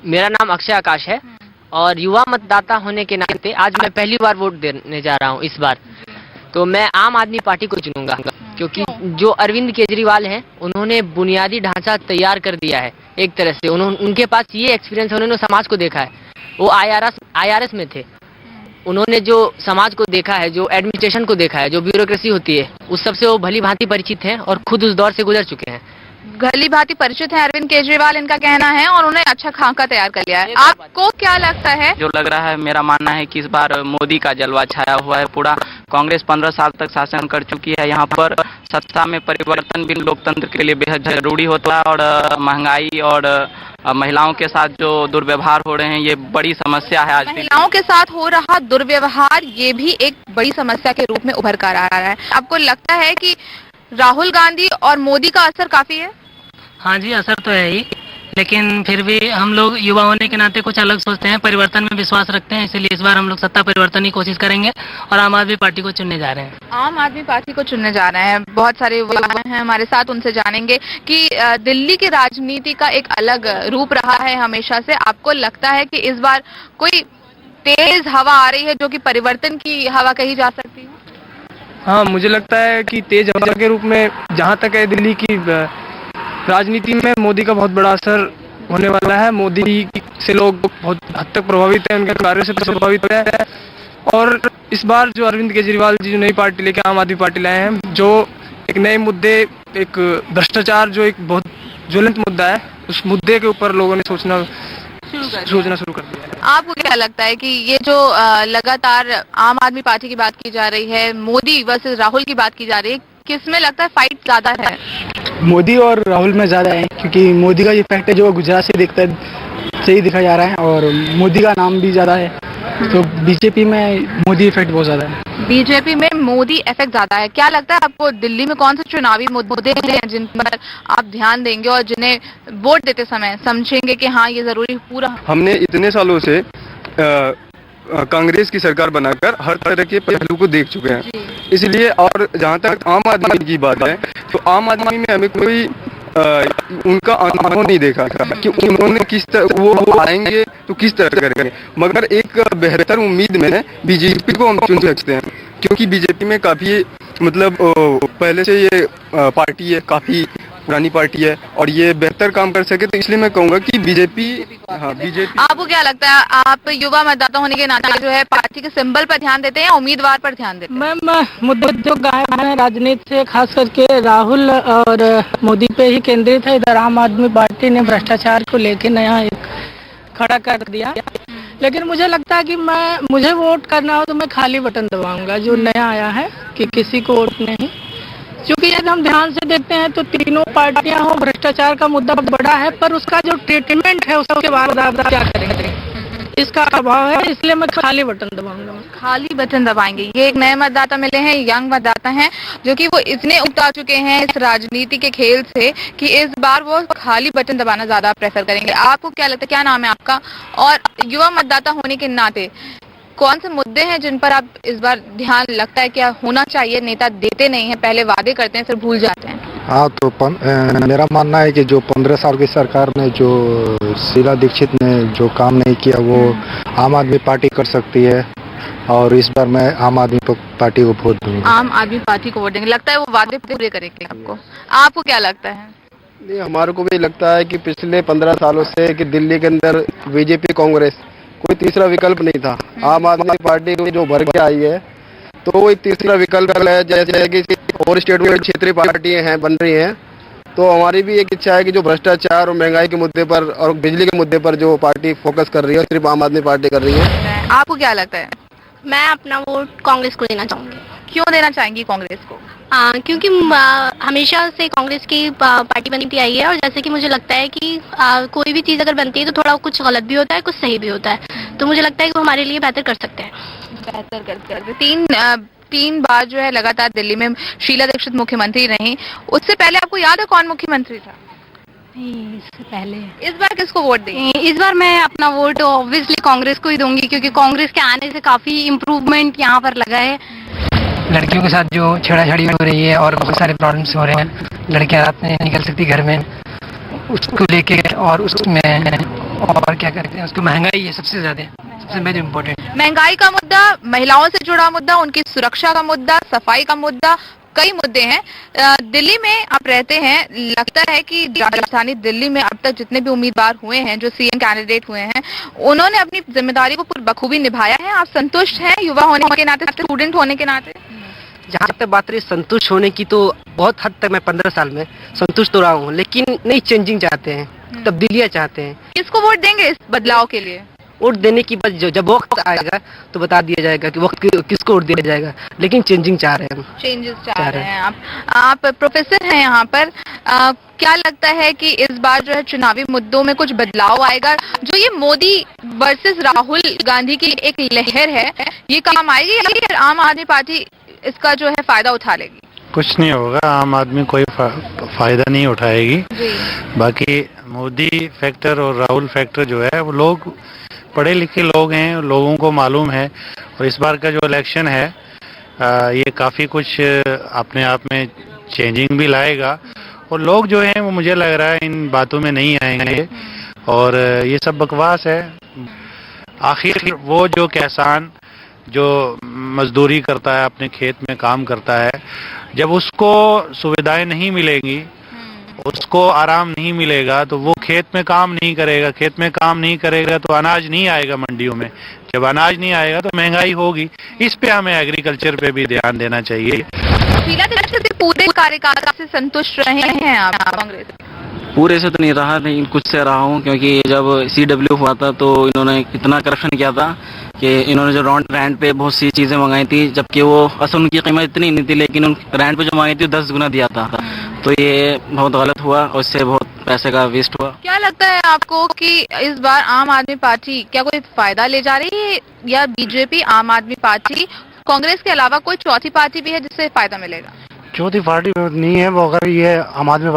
मेरा नाम अक्षय आकाश है और युवा मतदाता होने के नाते आज मैं पहली बार वोट देने जा रहा हूँ इस बार। तो मैं आम आदमी पार्टी को चुनूंगा क्योंकि जो अरविंद केजरीवाल हैं उन्होंने बुनियादी ढांचा तैयार कर दिया है। एक तरह से उनके पास ये एक्सपीरियंस है, उन्होंने समाज को देखा है। वो IRS में थे, उन्होंने जो समाज को देखा है, जो एडमिनिस्ट्रेशन को देखा है, जो ब्यूरोक्रेसी होती है उस सबसे वो भली भांति परिचित हैं और खुद उस दौर से गुजर चुके हैं। भली भांति परिचित है अरविंद केजरीवाल, इनका कहना है, और उन्हें अच्छा खाका तैयार कर लिया है। आपको क्या लगता है? जो लग रहा है, मेरा मानना है कि इस बार मोदी का जलवा छाया हुआ है पूरा। कांग्रेस 15 साल तक शासन कर चुकी है। यहाँ पर सत्ता में परिवर्तन भी लोकतंत्र के लिए बेहद जरूरी होता है और महंगाई और महिलाओं के साथ जो दुर्व्यवहार हो रहे हैं ये बड़ी समस्या है। आज महिलाओं के साथ हो रहा दुर्व्यवहार ये भी एक बड़ी समस्या के रूप में उभर कर आ रहा है। आपको लगता है कि राहुल गांधी और मोदी का असर काफी है? हाँ जी, असर तो है ही, लेकिन फिर भी हम लोग युवा होने के नाते कुछ अलग सोचते हैं, परिवर्तन में विश्वास रखते हैं, इसलिए इस बार हम लोग सत्ता परिवर्तन की कोशिश करेंगे और आम आदमी पार्टी को चुनने जा रहे हैं। आम आदमी पार्टी को चुनने जा रहे हैं। बहुत सारे युवा हैं हमारे साथ, उनसे जानेंगे कि दिल्ली की राजनीति का एक अलग रूप रहा है हमेशा से। आपको लगता है कि इस बार कोई तेज हवा आ रही है जो कि परिवर्तन की हवा कही जा सकती है? हाँ, मुझे लगता है कि तेज हवा के रूप में जहाँ तक है दिल्ली की राजनीति में मोदी का बहुत बड़ा असर होने वाला है। मोदी से लोग बहुत हद तक प्रभावित हैं, उनके कार्यों से प्रभावित है। और इस बार जो अरविंद केजरीवाल जी जो नई पार्टी लेके आम आदमी पार्टी लाए हैं, जो एक नए मुद्दे, एक भ्रष्टाचार जो एक बहुत ज्वलंत मुद्दा है, उस मुद्दे के ऊपर लोगों ने सोचना शुरू कर दिया है। आपको क्या लगता है कि ये जो लगातार आम आदमी पार्टी की बात की जा रही है, मोदी वर्सेस राहुल की बात की जा रही है, किसमें लगता है फाइट ज्यादा है? मोदी और राहुल में ज्यादा है, क्योंकि मोदी का ये फैक्ट है जो गुजरात से दिखता है, सही दिखा जा रहा है, और मोदी का नाम भी ज्यादा है। तो बीजेपी में मोदी इफेक्ट बहुत ज्यादा है। बीजेपी में मोदी इफेक्ट ज्यादा है। क्या लगता है आपको दिल्ली में कौन से चुनावी मुद्दे हैं जिन पर आप ध्यान देंगे और जिन्हें वोट देते समय समझेंगे कि हाँ ये जरूरी पूरा? हमने इतने सालों से कांग्रेस की सरकार बनाकर हर तरह के पहलू को देख चुके हैं, इसलिए और जहाँ तक आम आदमी की बात है तो आम आदमी में हमें कोई उनका अनुभव नहीं देखा कि उन्होंने किस तरह वो आएंगे तो किस तरह करेंगे, मगर एक बेहतर उम्मीद में बीजेपी को हम चुन सकते हैं, क्योंकि बीजेपी में काफी मतलब पहले से ये पार्टी है, काफी पुरानी पार्टी है और ये बेहतर काम कर सके, तो इसलिए मैं कहूँगा कि बीजेपी। हाँ, बीजेपी। आपको क्या लगता है, आप युवा मतदाता होने के नाते जो है पार्टी के सिंबल पर ध्यान देते हैं या उम्मीदवार पर ध्यान देते हैं? मैम, मुद्दे जो गायब है राजनीति से, खास करके राहुल और मोदी पे ही केंद्रित है। इधर आम आदमी पार्टी ने भ्रष्टाचार को लेकर नया एक खड़ा कर दिया, लेकिन मुझे लगता है कि मुझे वोट करना हो तो मैं खाली बटन दबाऊंगा जो नया आया है, कि किसी को वोट नहीं। क्योंकि यदि हम ध्यान से देखते हैं तो तीनों पार्टियां हो, भ्रष्टाचार का मुद्दा बड़ा है, पर उसका जो ट्रीटमेंट है उसके बाद आप क्या करेंगे, इसका अभाव है, इसलिए मैं खाली बटन दबाऊंगा। खाली बटन दबाएंगे। ये एक नए मतदाता मिले हैं, यंग मतदाता हैं, जो कि वो इतने उगता चुके हैं इस राजनीति के खेल से कि इस बार वो खाली बटन दबाना ज्यादा प्रेफर करेंगे। आपको क्या लगता है, क्या नाम है आपका? और युवा मतदाता होने के नाते कौन से मुद्दे हैं जिन पर आप इस बार ध्यान लगता है क्या होना चाहिए? नेता देते नहीं है, पहले वादे करते हैं फिर भूल जाते हैं। हाँ, तो मेरा मानना है कि जो 15 साल की सरकार ने, जो शीला दीक्षित ने जो काम नहीं किया वो आम आदमी पार्टी कर सकती है, और इस बार मैं आम आदमी पार्टी को वोट दूंगा। आम आदमी पार्टी को वोट देंगे। लगता है वो वादे पूरे करेंगे आपको? आपको क्या लगता है? नहीं, हमारे को भी लगता है कि पिछले 15 सालों से कि दिल्ली के अंदर बीजेपी कांग्रेस कोई तीसरा विकल्प नहीं था। आम आदमी पार्टी जो भर के आई है तो वो एक तीसरा विकल्प है, जैसे कि और स्टेट में क्षेत्रीय पार्टियां हैं बन रही हैं, तो हमारी भी एक इच्छा है कि जो भ्रष्टाचार और महंगाई के मुद्दे पर और बिजली के मुद्दे पर जो पार्टी फोकस कर रही है सिर्फ आम आदमी पार्टी कर रही है। आपको क्या लगता है? मैं अपना वोट कांग्रेस को देना चाहूंगी। क्यों देना चाहेंगी कांग्रेस को? क्योंकि हमेशा से कांग्रेस की पार्टी बनती आई है, और जैसे कि मुझे लगता है कि कोई भी चीज़ अगर बनती है तो थोड़ा कुछ गलत भी होता है, कुछ सही भी होता है, तो मुझे लगता है कि वो हमारे लिए बेहतर कर सकते हैं। बेहतर कर सकते। तीन बार जो है लगातार दिल्ली में शीला दीक्षित मुख्यमंत्री रही। उससे पहले आपको याद है कौन मुख्यमंत्री था? इससे पहले। इस बार किसको वोट देंगे? इस बार मैं अपना वोट ऑब्वियसली कांग्रेस को ही दूंगी, क्योंकि कांग्रेस के आने से काफी इम्प्रूवमेंट यहाँ पर लगा है। लड़कियों के साथ जो छेड़ाछाड़ी हो रही है और बहुत सारे प्रॉब्लम्स हो रहे हैं, लड़कियां रात में निकल सकती घर में, उसको लेके और उसमें और क्या कहते हैं उसको, महंगाई है सबसे ज्यादा, सबसे मेन इम्पोर्टेंट। महंगाई का मुद्दा, महिलाओं से जुड़ा मुद्दा, उनकी सुरक्षा का मुद्दा, सफाई का मुद्दा, कई मुद्दे हैं। दिल्ली में आप रहते हैं, लगता है कि राजधानी दिल्ली में अब तक जितने भी उम्मीदवार हुए हैं, जो सीएम कैंडिडेट हुए हैं, उन्होंने अपनी जिम्मेदारी को बखूबी निभाया है। आप संतुष्ट हैं युवा होने के नाते, स्टूडेंट होने के नाते? जहाँ तक बात रही संतुष्ट होने की, तो बहुत हद तक मैं 15 साल में संतुष्ट तो रहा हूँ, लेकिन नई चेंजिंग चाहते हैं, तब्दीलियाँ चाहते हैं। किसको वोट देंगे इस बदलाव के लिए? वोट देने की बात जब वक्त आएगा तो बता दिया जाएगा कि वक्त किसको वोट दिया जाएगा, लेकिन चेंजिंग चाह रहे हैं हम। चेंजेस चाह रहे हैं आप प्रोफेसर हैं यहाँ पर। क्या लगता है कि इस बार जो है चुनावी मुद्दों में कुछ बदलाव आएगा? जो ये मोदी वर्सेस राहुल गांधी की एक लहर है, ये काम आएगी या फिर आम आदमी पार्टी इसका जो है फायदा उठा लेगी? कुछ नहीं होगा, आम आदमी कोई फायदा नहीं उठाएगी। बाकी मोदी फैक्टर और राहुल फैक्टर जो है, वो लोग पढ़े लिखे लोग हैं, लोगों को मालूम है। और इस बार का जो इलेक्शन है ये काफ़ी कुछ अपने आप में चेंजिंग भी लाएगा, और लोग जो हैं वो मुझे लग रहा है इन बातों में नहीं आएंगे, और ये सब बकवास है। आखिर वो जो किसान जो मजदूरी करता है, अपने खेत में काम करता है, जब उसको सुविधाएं नहीं मिलेंगी, उसको आराम नहीं मिलेगा, तो वो खेत में काम नहीं करेगा। खेत में काम नहीं करेगा तो अनाज नहीं आएगा मंडियों में। जब अनाज नहीं आएगा तो महंगाई होगी। इस पे हमें एग्रीकल्चर पे भी ध्यान देना चाहिए। शीला दीक्षित के पूरे कार्यकाल से संतुष्ट रहे हैं आप कांग्रेस? पूरे से तो नहीं रहा, लेकिन कुछ से रहा हूँ, क्योंकि जब CW हुआ था तो इन्होंने इतना करप्शन किया था कि इन्होंने जो रेंट पे बहुत सी चीज़ें मंगाई थी, जबकि वो असल उनकी कीमत इतनी नहीं थी, लेकिन उन रेंट पे जो मंगाई थी 10 गुना दिया था। तो ये बहुत गलत हुआ और इससे बहुत पैसे का वेस्ट हुआ। क्या लगता है आपको कि इस बार आम आदमी पार्टी क्या कोई फायदा ले जा रही है, या बीजेपी, आम आदमी पार्टी, कांग्रेस के अलावा कोई चौथी पार्टी भी है जिससे फायदा मिलेगा? चौथी पार्टी नहीं है वो, अगर ये आम आदमी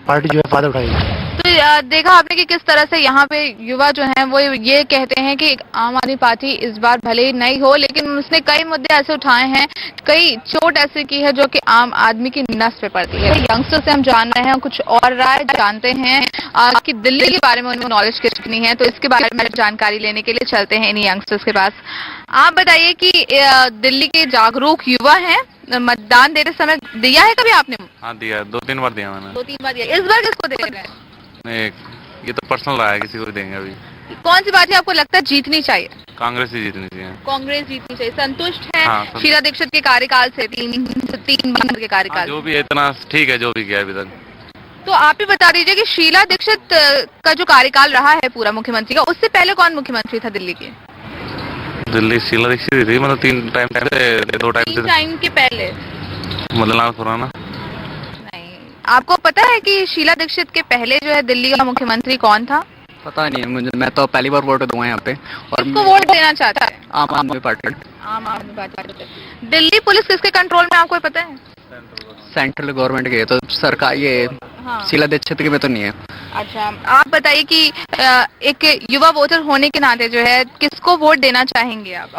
पार्टी जो है फायदा उठाएगी। तो देखा आपने कि किस तरह से यहाँ पे युवा जो हैं वो ये कहते हैं कि आम आदमी पार्टी इस बार भले ही नहीं हो, लेकिन उसने कई मुद्दे ऐसे उठाए हैं, कई चोट ऐसी की है जो कि आम आदमी की नस पे पड़ती है। यंगस्टर से हम जान रहे हैं कुछ और राय जानते हैं कि दिल्ली के बारे में उनको नॉलेज कितनी है, तो इसके बारे में जानकारी लेने के लिए चलते हैं इन यंगस्टर्स के पास। आप बताइए कि दिल्ली के जागरूक युवा हैं, मतदान देते समय दिया है कभी आपने? हाँ दिया, 2-3 बार दिया मैंने। 2-3 बार दिया। इस बार किसको दे रहे हैं? ये तो पर्सनल रहा है, किसी को देंगे अभी। कौन सी पार्टी आपको लगता है जीतनी चाहिए? कांग्रेस ही जीतनी चाहिए। कांग्रेस जीतनी चाहिए। संतुष्ट है शीला दीक्षित के कार्यकाल से, तीन बार के कार्यकाल? जो भी है इतना ठीक है जो भी किया अभी तक। तो आप ही बता दीजिए कि शीला दीक्षित का जो कार्यकाल रहा है पूरा मुख्यमंत्री का, उससे पहले कौन मुख्यमंत्री था दिल्ली के? दिल्ली शीला दीक्षित थी, मतलब 3 टाइम से, 2 टाइम के पहले मदनलाल खुराना। आपको पता है कि शीला दीक्षित के पहले जो है दिल्ली का मुख्यमंत्री कौन था? पता नहीं है मुझे, मैं तो पहली बार वोट दूंगा यहाँ पे। और किसको वोट देना चाहता है? आम आदमी पार्टी। आम आदमी पार्टी। दिल्ली पुलिस किसके कंट्रोल में, आपको पता है? सेंट्रल गवर्नमेंट के, तो सरकार ये शीला दीक्षित के में तो नहीं है। अच्छा, आप बताइए कि एक युवा वोटर होने के नाते जो है किसको वोट देना चाहेंगे आप?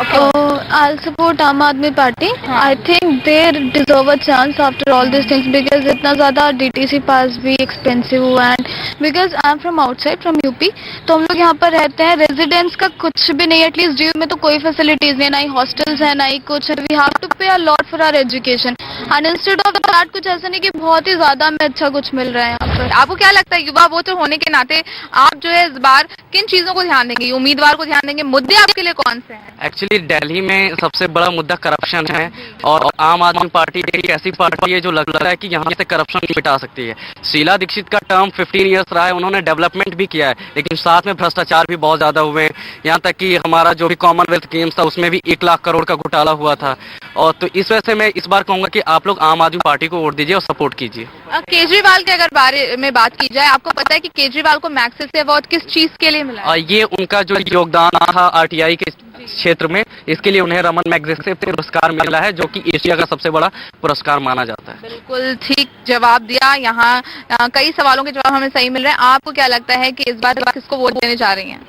I'll support आम आदमी party. I think they deserve a chance after all these things, because इतना ज़्यादा DTC पास भी एक्सपेंसिव हुआ है, because I'm from outside, from UP, तो हम लोग यहाँ पर रहते हैं, रेजिडेंस का कुछ भी नहीं, एटलीस्ट ड्यू में तो कोई फैसिलिटीज नहीं, ना ही हॉस्टल्स है, ना ही कुछ। We have to pay a lot for our education, and instead of that कुछ ऐसा नहीं कि बहुत ही ज्यादा हमें अच्छा कुछ मिल रहा है यहाँ पर। आपको क्या लगता है युवा वोटर होने के नाते आप जो है इस बार किन चीजों को ध्यान देंगे, उम्मीदवार को ध्यान देंगे? मुद्दे आपके लिए कौन से हैं? एक्चुअली दिल्ली में सबसे बड़ा मुद्दा करप्शन है, और आम आदमी पार्टी एक ऐसी पार्टी है जो लगता है कि यहाँ से करप्शन मिटा सकती है। शीला दीक्षित का टर्म 15 ईयर्स रहा है, उन्होंने डेवलपमेंट भी किया है, लेकिन साथ में भ्रष्टाचार भी बहुत ज्यादा हुए हैं। यहाँ तक कि हमारा जो भी कॉमनवेल्थ गेम्स था उसमें भी 1 लाख करोड़ का घोटाला हुआ था। और तो इस वजह से मैं इस बार कहूंगा कि आप लोग आम आदमी पार्टी को वोट दीजिए और सपोर्ट कीजिए। केजरीवाल के अगर बारे में बात की जाए, आपको पता है कि केजरीवाल को मैग्सेसे अवार्ड किस चीज के लिए मिला है? ये उनका जो योगदान था RTI के क्षेत्र में, इसके लिए उन्हें रमन मैग्सेसे पुरस्कार मिला है, जो कि एशिया का सबसे बड़ा पुरस्कार माना जाता है। बिल्कुल ठीक जवाब दिया। यहाँ कई सवालों के जवाब हमें सही मिल रहे हैं। आपको क्या लगता है कि इस बार किसको वोट देने जा रही हैं?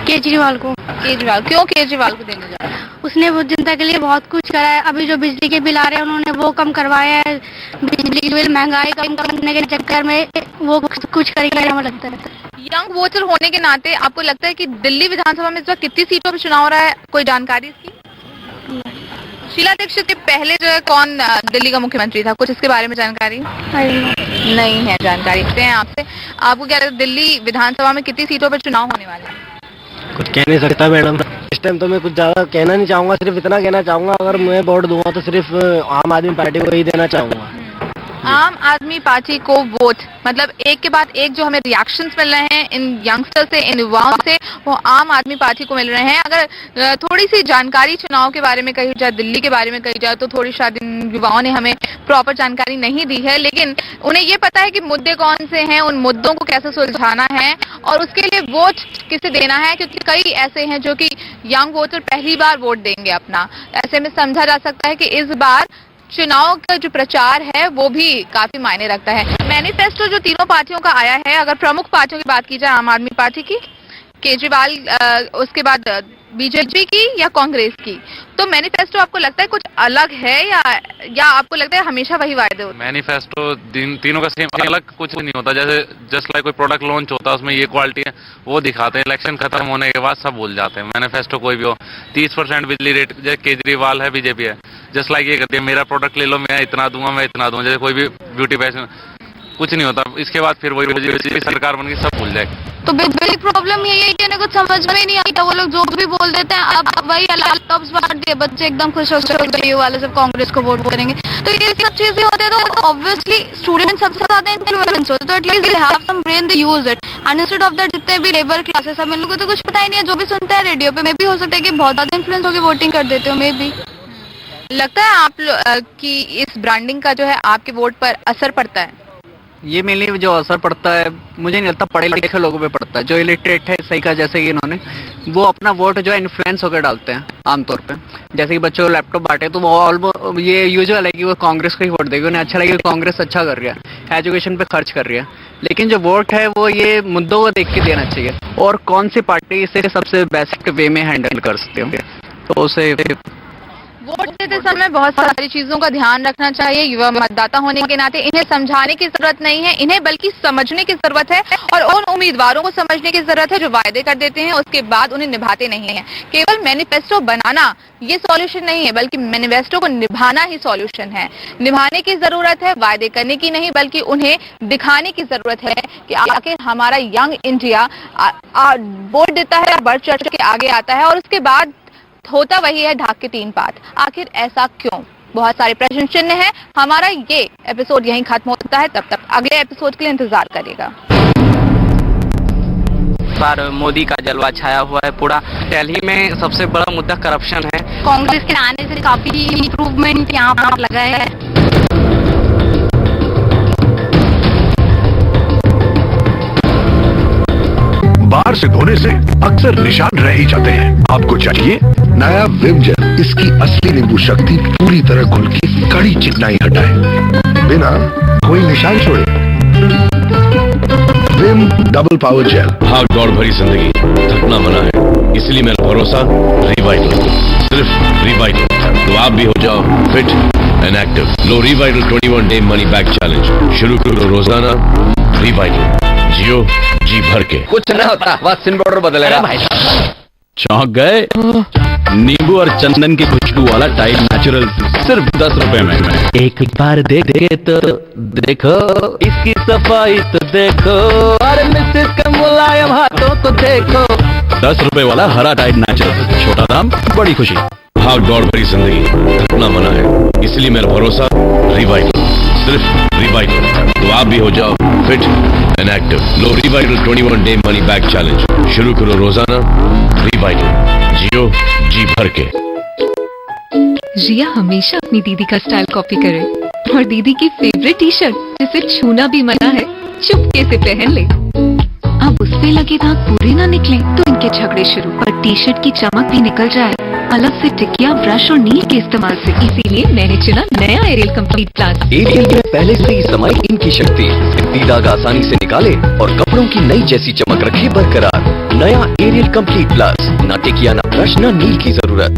केजरीवाल को। केजरीवाल, क्यों केजरीवाल को देने जा रहे हैं? उसने वो जनता के लिए बहुत कुछ करा है। अभी जो बिजली के बिल आ रहे हैं उन्होंने वो कम करवाया है, बिजली बिल महंगाई कम करने के चक्कर में वो कुछ करेंगे हमें लगता है। यंग वोटर होने के नाते आपको लगता है कि दिल्ली विधानसभा में इस वक्त कितनी सीटों पर चुनाव हो रहा है, कोई जानकारी इसकी? शीला दीक्षित के पहले जो है कौन दिल्ली का मुख्यमंत्री था, कुछ इसके बारे में जानकारी नहीं है? जानकारी देखते हैं आपसे। आपको क्या लगता है दिल्ली विधानसभा में कितनी सीटों पर चुनाव होने वाला है? कुछ कह नहीं सकता मैडम, इस टाइम तो मैं कुछ ज्यादा कहना नहीं चाहूंगा, सिर्फ इतना कहना चाहूंगा अगर मैं वोट दूंगा तो सिर्फ आम आदमी पार्टी को ही देना चाहूंगा। आम आदमी पार्टी को वोट, मतलब एक के बाद एक जो हमें रिएक्शंस मिल रहे हैं इन यंगस्टर से, इन युवाओं से, वो आम आदमी पार्टी को मिल रहे हैं। अगर थोड़ी सी जानकारी चुनाव के बारे में कही जाए, दिल्ली के बारे में कही जाए, तो थोड़ी शायद इन युवाओं ने हमें प्रॉपर जानकारी नहीं दी है, लेकिन उन्हें ये पता है कि मुद्दे कौन से हैं, उन मुद्दों को कैसे सुलझाना है और उसके लिए वोट किसे देना है, क्योंकि कई ऐसे हैं जो कि यंग वोटर पहली बार वोट देंगे अपना। ऐसे में समझा जा सकता है कि इस बार चुनाव का जो प्रचार है वो भी काफी मायने रखता है। मैनिफेस्टो जो तीनों पार्टियों का आया है, अगर प्रमुख पार्टियों की बात की जाए, आम आदमी पार्टी की, केजरीवाल, उसके बाद बीजेपी की या कांग्रेस की, तो मैनिफेस्टो आपको लगता है कुछ अलग है या आपको लगता है हमेशा वही वायदे होते हैं? मैनिफेस्टो तीनों का सेम अलग कुछ नहीं होता। जैसे जस्ट लाइक कोई प्रोडक्ट लॉन्च होता है, उसमें ये क्वालिटी है, वो दिखाते हैं, इलेक्शन खत्म होने के बाद सब भूल जाते हैं। मैनिफेस्टो कोई भी हो, 30% बिजली रेट, जैसे केजरीवाल है, बीजेपी है, जस्ट लाइक ये कहती है मेरा प्रोडक्ट ले लो, मैं इतना दूंगा, मैं इतना दूंगा। जैसे कोई भी ब्यूटी पैशन कुछ नहीं होता, इसके बाद फिर वही सरकार बन के सब भूल जाएगी। तो बिग प्रॉब्लम यही है कि इन्हें कुछ समझ में नहीं आता, वो लोग जो भी बोल देते हैं, अब वही लैपटॉप्स बांट दिए, बच्चे एकदम खुश हो गए, वाले सब कांग्रेस को वोट करेंगे। तो ये सब चीजें होते हैं, तो ऑब्वियसली स्टूडेंट सबसे ज्यादा इन्फ्लुएंस होते हैं, तो at least they have some brain, they use it, and instead of that जितने भी लेबर क्लासेस हैं, इन लोगों को तो कुछ पता ही नहीं है, जो भी सुनते हैं रेडियो पे, मे भी हो सकता है कि बहुत ज्यादा इन्फ्लुएंस होकर वोटिंग कर देते हो। मे भी लगता है आप कि इस ब्रांडिंग का जो है आपके वोट पर असर पड़ता है? ये मेनली जो असर पड़ता है, मुझे नहीं लगता पढ़े लिखे लोगों पे पड़ता है। जो इलिटरेट है, सही कहा जैसे कि इन्होंने, वो अपना वोट जो है इन्फ्लुएंस होकर डालते हैं आमतौर पे। जैसे कि बच्चों को लैपटॉप बांटे तो वो ऑलमोस्ट ये यूजुअल है कि वो कांग्रेस को ही वोट देगी, उन्हें अच्छा लगेगा कांग्रेस अच्छा कर रही है, एजुकेशन पे खर्च कर रही है। लेकिन जो वोट है वो ये मुद्दों को देख के देना चाहिए, और कौन सी पार्टी इसे सबसे बेस्ट वे में हैंडल कर सकते होंगे, तो उसे वोट देते समय बहुत सारी चीजों का ध्यान रखना चाहिए। युवा मतदाता होने के नाते इन्हें समझाने की जरूरत नहीं है, इन्हें बल्कि समझने की जरूरत है, और उन उम्मीदवारों को समझने की जरूरत है जो वायदे कर देते हैं, उसके बाद उन्हें निभाते नहीं है। केवल मैनिफेस्टो बनाना ये सॉल्यूशन नहीं है, बल्कि मैनिफेस्टो को निभाना ही सॉल्यूशन है। निभाने की जरूरत है, वायदे करने की नहीं, बल्कि उन्हें दिखाने की जरूरत है कि आखिर हमारा यंग इंडिया वोट देता है, बढ़ चढ़ के आगे आता है, और उसके बाद होता वही है ढाक के 3 बात। आखिर ऐसा क्यों? बहुत सारे प्रश्न चिन्ह हैं। हमारा ये एपिसोड यहीं खत्म होता है, तब तक अगले एपिसोड के लिए इंतजार करिएगा। बार मोदी का जलवा छाया हुआ है पूरा दिल्ली में। सबसे बड़ा मुद्दा करप्शन है। कांग्रेस के आने से काफी इम्प्रूवमेंट यहाँ पर लगा है। बाहर से धोने से अक्सर निशान रह ही जाते हैं। आपको चाहिए नया विम जेल। इसकी असली नींबू शक्ति पूरी तरह घुल के कड़ी चिकनाई हटाए बिना कोई निशान छोड़े। Vim double power gel. भाग दौड़ भरी जिंदगी, थकना मना है, इसलिए मेरा भरोसा रिवाइटल, सिर्फ रिवाइटल। तो आप भी हो जाओ fit and active. Low Revital 21 day money back challenge शुरू करो रोजाना। रिवाइटल, जियो जी भर के। कुछ न होता, बस सिम पाउडर बदलेगा। चौंक गए? नींबू और चंदन की खुशबू वाला टाइड नेचुरल सिर्फ 10 रुपए में। एक बार देखे तो देखो, इसकी सफाई तो देखो, अरे मिसेस का मुलायम हाथों को देखो। 10 रुपए वाला हरा टाइड नेचुरल, छोटा दाम बड़ी खुशी। भाग दौड़ भरी जिंदगी, थकना मना है, इसलिए मेरा भरोसा रिवाइटल, सिर्फ रिवाइटल। तो आप भी हो जाओ fit and active. Low Revital 21 day money back challenge शुरू करो रोजाना। रिवाइटल, जियो जी भर के। रिया हमेशा अपनी दीदी का स्टाइल कॉपी करे, और दीदी की फेवरेट टी शर्ट जिसे छूना भी मना है चुपके से पहन ले। अब उसपे लगे दाग पूरे ना निकले तो इनके झगड़े शुरू, और टी शर्ट की चमक भी निकल जाए अलग से टिकिया, ब्रश और नील के इस्तेमाल से। इसीलिए मैंने चुना नया एरियल कंप्लीट प्लस। एरियल में पहले से ही समाई इनकी शक्ति, इतनी दाग आसानी से निकाले और कपड़ों की नई जैसी चमक रखे बरकरार। नया एरियल कंप्लीट प्लस, ना टिकिया, ना ब्रश, ना नील की जरूरत।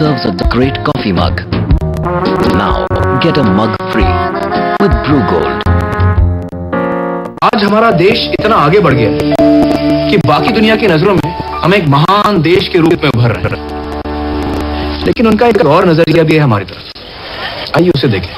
deserves a great coffee mug. Now get a mug free with Brew Gold. आज हमारा देश इतना आगे बढ़ गया है कि बाकी दुनिया की नजरों में हम एक महान देश के रूप में उभर रहे हैं, लेकिन उनका एक और नजरिया भी है हमारी तरफ। आइए उसे देखें।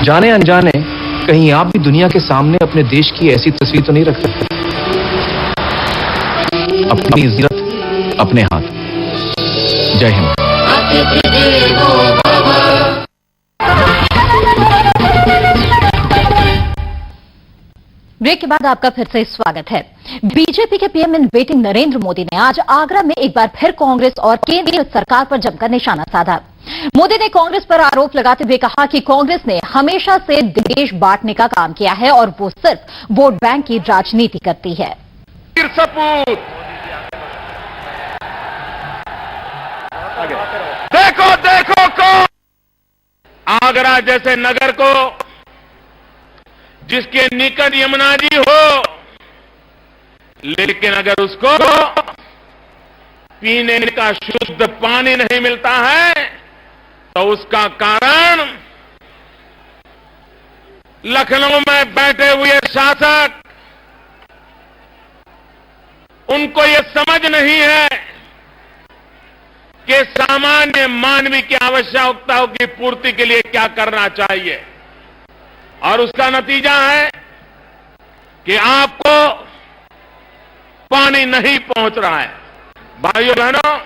जाने अनजाने कहीं आप भी दुनिया के सामने अपने देश की ऐसी तस्वीर तो नहीं रख सकते। अपनी इज्जत अपने हाथ। जय हिंद। ब्रेक के बाद आपका फिर से स्वागत है। बीजेपी के PM in waiting Narendra Modi ने आज आगरा में एक बार फिर कांग्रेस और केंद्रीय सरकार पर जमकर निशाना साधा। मोदी ने कांग्रेस पर आरोप लगाते हुए कहा कि कांग्रेस ने हमेशा से देश बांटने का काम किया है और वो सिर्फ वोट बैंक की राजनीति करती है। देखो देखो कौन आगरा जैसे नगर को, जिसके निकट यमुना जी हो, लेकिन अगर उसको पीने का शुद्ध पानी नहीं मिलता है तो उसका कारण लखनऊ में बैठे हुए शासक, उनको ये समझ नहीं है कि सामान्य मानवीय की आवश्यकताओं की पूर्ति के लिए क्या करना चाहिए। और उसका नतीजा है कि आपको पानी नहीं पहुंच रहा है। भाइयों बहनों,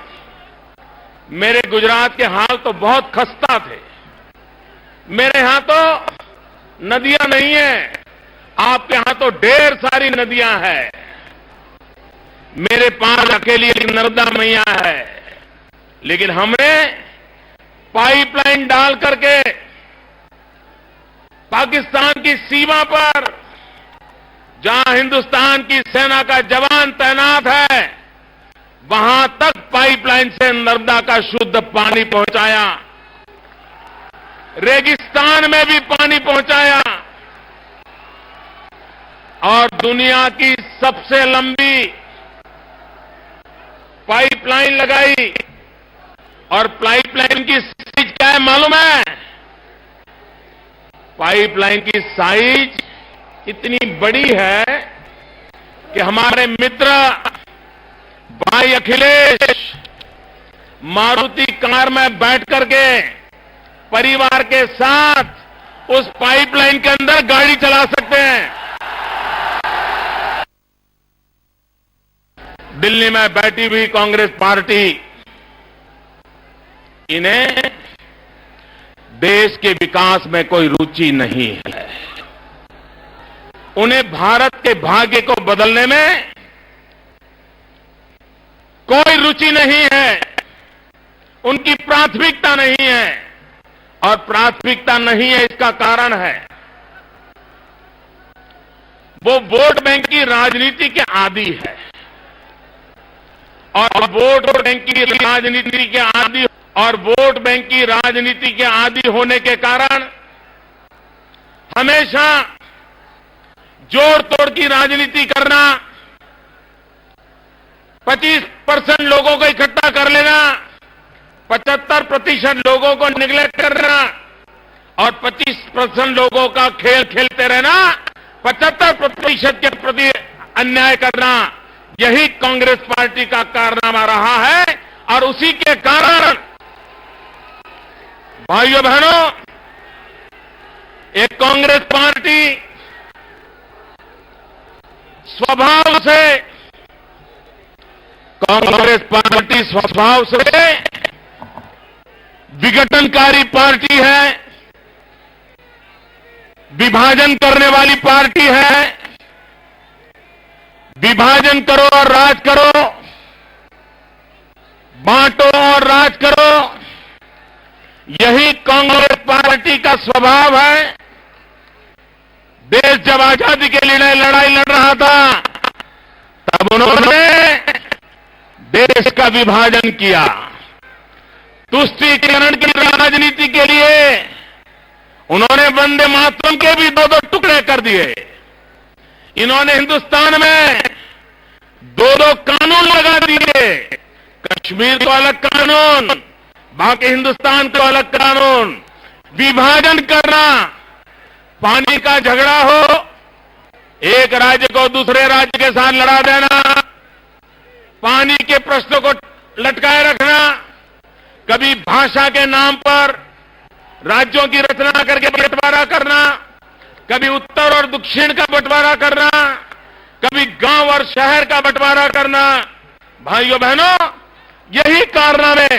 मेरे गुजरात के हाल तो बहुत खस्ता थे। मेरे यहां तो नदियां नहीं है, आपके यहां तो ढेर सारी नदियां हैं। मेरे पास अकेली एक नर्मदा मैया है, लेकिन हमने पाइपलाइन डाल करके पाकिस्तान की सीमा पर, जहां हिंदुस्तान की सेना का जवान तैनात है, वहां तक पाइपलाइन से नर्मदा का शुद्ध पानी पहुंचाया। रेगिस्तान में भी पानी पहुंचाया और दुनिया की सबसे लंबी पाइपलाइन लगाई। और पाइपलाइन की साइज क्या है मालूम है? पाइपलाइन की साइज इतनी बड़ी है कि हमारे मित्र भाई अखिलेश मारुति कार में बैठ करके परिवार के साथ उस पाइपलाइन के अंदर गाड़ी चला सकते हैं। दिल्ली में बैठी हुई कांग्रेस पार्टी, इन्हें देश के विकास में कोई रुचि नहीं है। उन्हें भारत के भाग्य को बदलने में कोई रुचि नहीं है। उनकी प्राथमिकता नहीं है, और प्राथमिकता नहीं है इसका कारण है वो वोट बैंक की राजनीति के आदी है। और वोट बैंक की राजनीति के आदी और वोट बैंक की राजनीति के आदी होने के कारण हमेशा जोड़ तोड़ की राजनीति करना, 25% लोगों को इकट्ठा कर लेना, 75% लोगों को निगलेक्ट करना और 25% लोगों का खेल खेलते रहना, 75% के प्रति अन्याय करना, यही कांग्रेस पार्टी का कारनामा रहा है। और उसी के कारण भाइयों बहनों, एक कांग्रेस पार्टी स्वभाव से विघटनकारी पार्टी है, विभाजन करने वाली पार्टी है, विभाजन करो और राज करो, बांटो और राज करो, यही कांग्रेस पार्टी का स्वभाव है। देश जब आजादी के लिए लड़ाई लड़ रहा था, तब उन्होंने देश का विभाजन किया। तुष्टीकरण की राजनीति के लिए उन्होंने वंदे मातरम के भी 2-2 टुकड़े कर दिए। इन्होंने हिंदुस्तान में 2-2 कानून लगा दिए, कश्मीर को अलग कानून, बाकी हिंदुस्तान को अलग कानून। विभाजन करना, पानी का झगड़ा हो, एक राज्य को दूसरे राज्य के साथ लड़ा देना, पानी के प्रश्नों को लटकाए रखना, कभी भाषा के नाम पर राज्यों की रचना करके बंटवारा करना, कभी उत्तर और दक्षिण का बंटवारा करना, कभी गांव और शहर का बंटवारा करना। भाइयों बहनों, यही कारनामे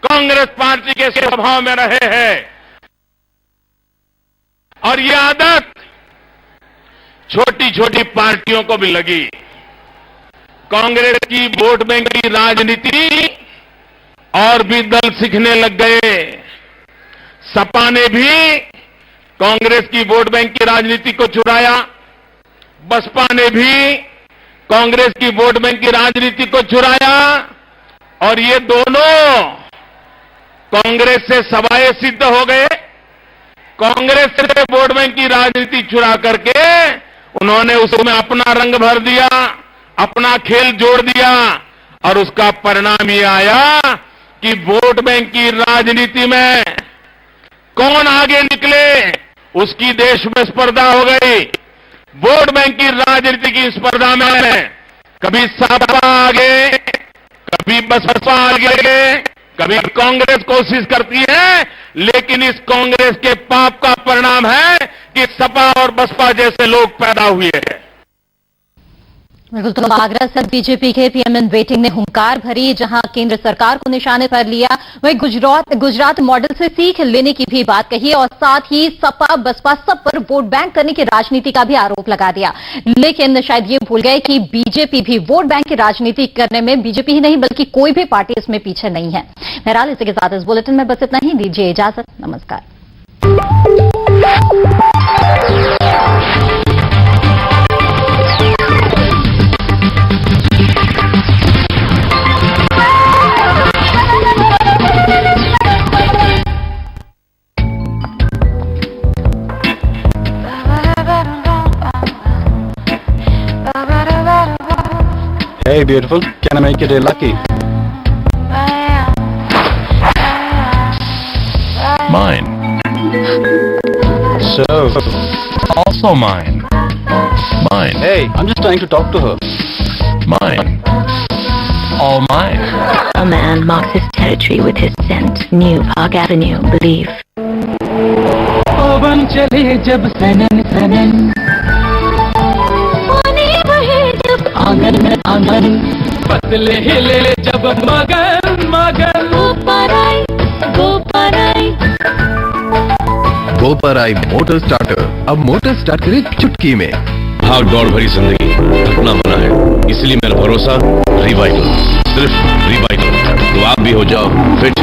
कांग्रेस पार्टी के स्वभाव में रहे हैं और ये आदत छोटी छोटी पार्टियों को भी लगी। कांग्रेस की वोट बैंक की राजनीति और भी दल सीखने लग गए। सपा ने भी कांग्रेस की वोट बैंक की राजनीति को चुराया, बसपा ने भी कांग्रेस की वोट बैंक की राजनीति को चुराया और ये दोनों कांग्रेस से सवाए सिद्ध हो गए। कांग्रेस से वोट बैंक की राजनीति चुरा करके उन्होंने उसमें अपना रंग भर दिया, अपना खेल जोड़ दिया और उसका परिणाम ये आया कि वोट बैंक की राजनीति में कौन आगे निकले उसकी देश में स्पर्धा हो गई। वोट बैंक की राजनीति की स्पर्धा में कभी सपा आगे, कभी बसपा आगे, कभी कांग्रेस कोशिश करती है, लेकिन इस कांग्रेस के पाप का परिणाम है कि सपा और बसपा जैसे लोग पैदा हुए हैं। बिल्कुल, तो आगरा से बीजेपी के पीएम इन वेटिंग ने हुंकार भरी, जहां केंद्र सरकार को निशाने पर लिया। वहीं गुजरात मॉडल से सीख लेने की भी बात कही और साथ ही सपा बसपा सब पर वोट बैंक करने की राजनीति का भी आरोप लगा दिया। लेकिन शायद ये भूल गए कि बीजेपी भी वोट बैंक की राजनीति करने में, बीजेपी ही नहीं बल्कि कोई भी पार्टी इसमें पीछे नहीं है। बहरहाल इसी के साथ इस बुलेटिन में बस इतना ही। दीजिए इजाजत, नमस्कार। Hey beautiful, can I make your day lucky? Mine. So, Also mine. Mine. hey, I'm just trying to talk to her. Mine. All mine. A man marks his territory with his scent. New Park Avenue, believe. पवन चले जब सनन सनन, आंगन में आंगन, पतले हिले जब मगन मगन, गोपराई मोटर स्टार्टर अब मोटर स्टार्ट करे चुटकी में। भाग दौड़ भरी जिंदगी अपना बना है, इसलिए मेरा भरोसा रिवाइटल, सिर्फ रिवाइटल। तो आप भी हो जाओ fit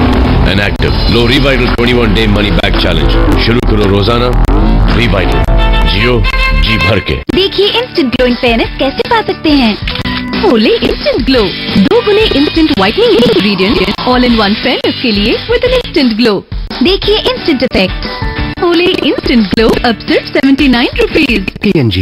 and active. Low Revital 21 day money back challenge, शुरू करो रोजाना। रिवाइटल, जियो जी भर के। देखिए इंस्टेंट ग्लोइंग फेयरनेस कैसे पा सकते हैं। ओले इंस्टेंट ग्लो, 2 गुने instant whitening ingredient all in one fairness के लिए विद एन इंस्टेंट ग्लो। देखिए इंस्टेंट इफेक्ट। ओले इंस्टेंट ग्लो अब सिर्फ 79 रुपीज। PNG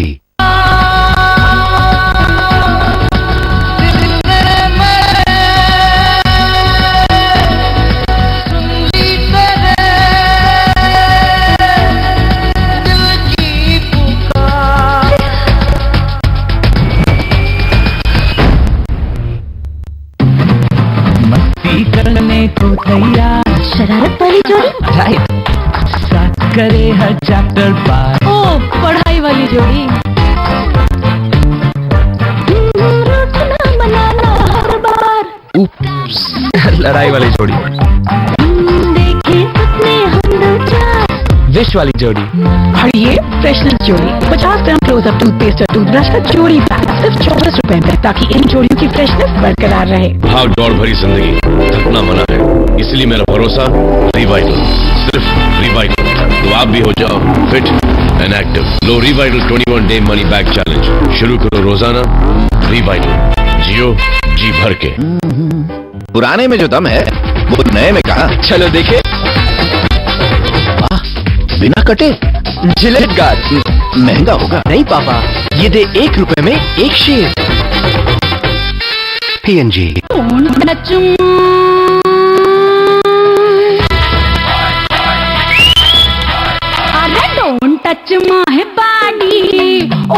करने को तैयार, शरारत वाली जोड़ी, राइट, साथ करे हर चैप्टर पार। ओ पढ़ाई वाली जोड़ी, रूठना मनाना हर बार। उप्स, लड़ाई वाली जोड़ी, देखे सपने हम दो चार। विश वाली जोड़ी, और ये फ्रेशनेस जोड़ी 50 ग्राम क्लोजअप टूथपेस्ट और टूथब्रश का जोड़ी पैक सिर्फ 24 रुपए में, ताकि इन जोड़ियों की फ्रेशनेस बरकरार रहे। भाग दौड़ भरी जिंदगी, थकना मना है, इसलिए मेरा भरोसा रिवाइटल, सिर्फ रिवाइटल। तो आप भी हो जाओ fit and active. Low Revital 21 day money back challenge, शुरू करो रोजाना रिवाइटल, जियो जी भर के। पुराने में जो दम है वो नए में कहा। चलो देखे, बिना कटे जिलेट गार्ड। महंगा होगा? नहीं पापा, ये दे 1 रुपए में 1 शेर। PNG। अरे डोंट टच माय बॉडी ओ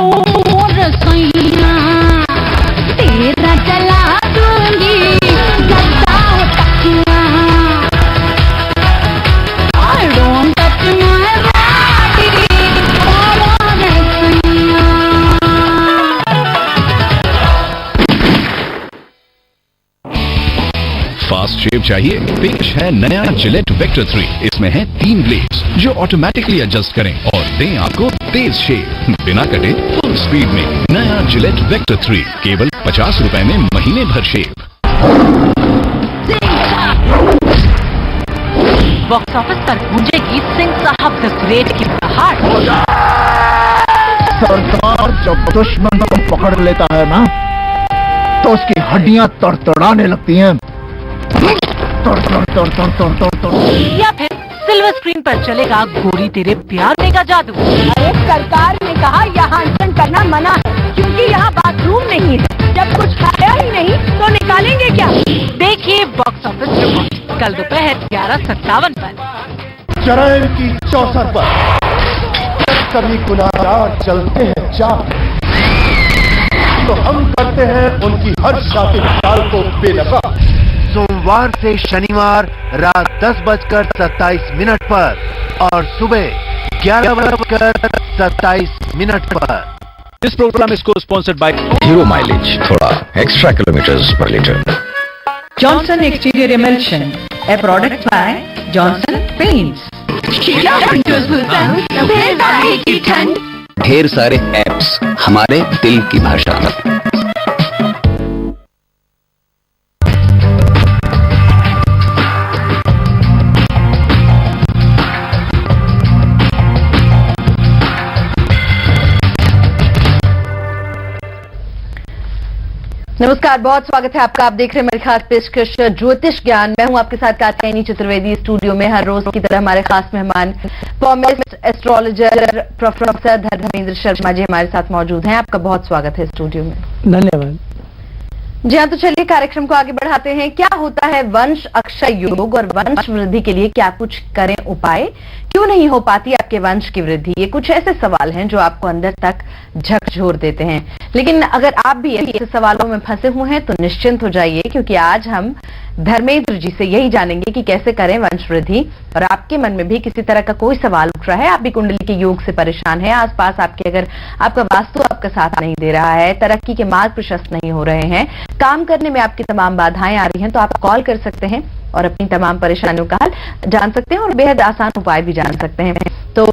रसैया, तेरा जला दूंगी गद्दा तकिया। I don't touch my body ओ रसैया। फास्ट शेव चाहिए? पेश है नया जिलेट वेक्टर 3। इसमें है 3 ब्लेड्स जो ऑटोमेटिकली एडजस्ट करें और दें आपको तेज शेव, बिना कटे फुल स्पीड में। नया जिलेट वेक्टर 3 केवल 50 रुपए में महीने भर शेव। बॉक्स ऑफिस पर गूंजेगी सिंह साहब द ग्रेट की दहाड़। सरकार जब दुश्मन को पकड़ लेता है ना, तो उसकी हड्डियां तड़तड़ाने लगती हैं। या फिर सिल्वर स्क्रीन पर चलेगा गोरी तेरे प्यार में का जादू। अरे सरकार ने कहा यहाँ अंकन करना मना है, क्योंकि यहाँ बाथरूम नहीं है। जब कुछ खाया ही नहीं तो निकालेंगे क्या? देखिए बॉक्स ऑफिस रिपोर्ट कल दोपहर 11:57 पर। चरण की चौसर पर सभी गुनाहगार चलते हैं चाक, तो हम करते हैं उनकी हर शातिर चाल को बेनका। सोमवार से शनिवार रात 10:27 पर और सुबह 11:27 पर। This program is co-sponsored by Hero Mileage, थोड़ा एक्स्ट्रा किलोमीटर्स पर litre. Johnson Exterior Emulsion, a product by Johnson Paints। ढेर सारे एप्स हमारे दिल की भाषा में। नमस्कार, बहुत स्वागत है आपका। आप देख रहे हैं मेरी खास पेशकश ज्योतिष ज्ञान। मैं हूं आपके साथ कात्यायनी चतुर्वेदी। स्टूडियो में हर रोज की तरह हमारे खास मेहमान पॉमिस्ट एस्ट्रोलॉजर प्रोफेसर धर्मेंद्र शर्मा जी हमारे साथ मौजूद हैं। आपका बहुत स्वागत है स्टूडियो में। धन्यवाद। जी हाँ, तो चलिए कार्यक्रम को आगे बढ़ाते हैं। क्या होता है वंश अक्षय योग और वंश वृद्धि के लिए क्या कुछ करें उपाय? क्यों नहीं हो पाती आपके वंश की वृद्धि? ये कुछ ऐसे सवाल हैं जो आपको अंदर तक झकझोर देते हैं। लेकिन अगर आप भी ऐसे सवालों में फंसे हुए हैं तो निश्चिंत हो जाइए, क्योंकि आज हम धर्मेंद्र जी से यही जानेंगे कि कैसे करें वंश वृद्धि। और आपके मन में भी किसी तरह का कोई सवाल उठ रहा है, आप भी कुंडली के योग से परेशान है, आसपास आपके अगर आपका वास्तु आपका साथ नहीं दे रहा है, तरक्की के मार्ग प्रशस्त नहीं हो रहे हैं, काम करने में आपकी तमाम बाधाएं आ रही हैं, तो आप कॉल कर सकते हैं और अपनी तमाम परेशानियों का हल जान सकते हैं और बेहद आसान उपाय भी जान सकते हैं। तो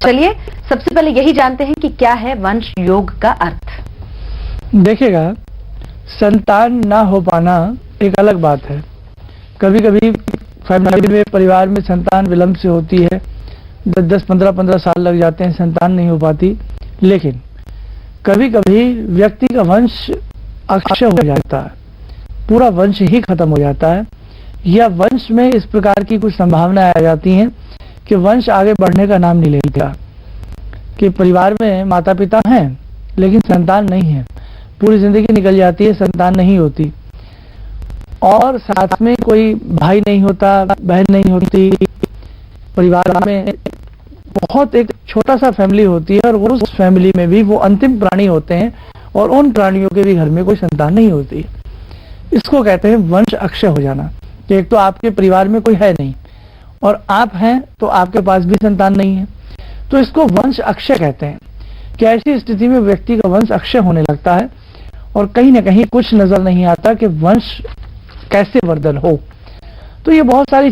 चलिए सबसे पहले यही जानते हैं कि क्या है वंश योग का अर्थ। देखिएगा, संतान ना हो पाना एक अलग बात है। कभी कभी फैमिली में, परिवार में संतान विलंब से होती है, 10, 15 साल लग जाते हैं, संतान नहीं हो पाती। लेकिन कभी कभी व्यक्ति का वंश अक्षय हो जाता है, पूरा वंश ही खत्म हो जाता है, या वंश में इस प्रकार की कुछ संभावनाएं आ जाती हैं कि वंश आगे बढ़ने का नाम नहीं लेता, कि परिवार में माता पिता हैं लेकिन संतान नहीं है, पूरी जिंदगी निकल जाती है, संतान नहीं होती, और साथ में कोई भाई नहीं होता, बहन नहीं होती, परिवार में बहुत एक छोटा सा फैमिली होती है और उस फैमिली में भी वो अंतिम प्राणी होते हैं और उन प्राणियों के भी घर में कोई संतान नहीं होती। इसको कहते हैं वंश अक्षय हो जाना, कि एक तो आपके परिवार में कोई है नहीं और आप हैं तो आपके पास भी संतान नहीं है, तो इसको वंश अक्षय कहते हैं। कि ऐसी स्थिति में व्यक्ति का वंश अक्षय होने लगता है और कहीं ना कहीं कुछ नजर नहीं आता कि वंश कैसे वर्धन हो। तो ये बहुत सारी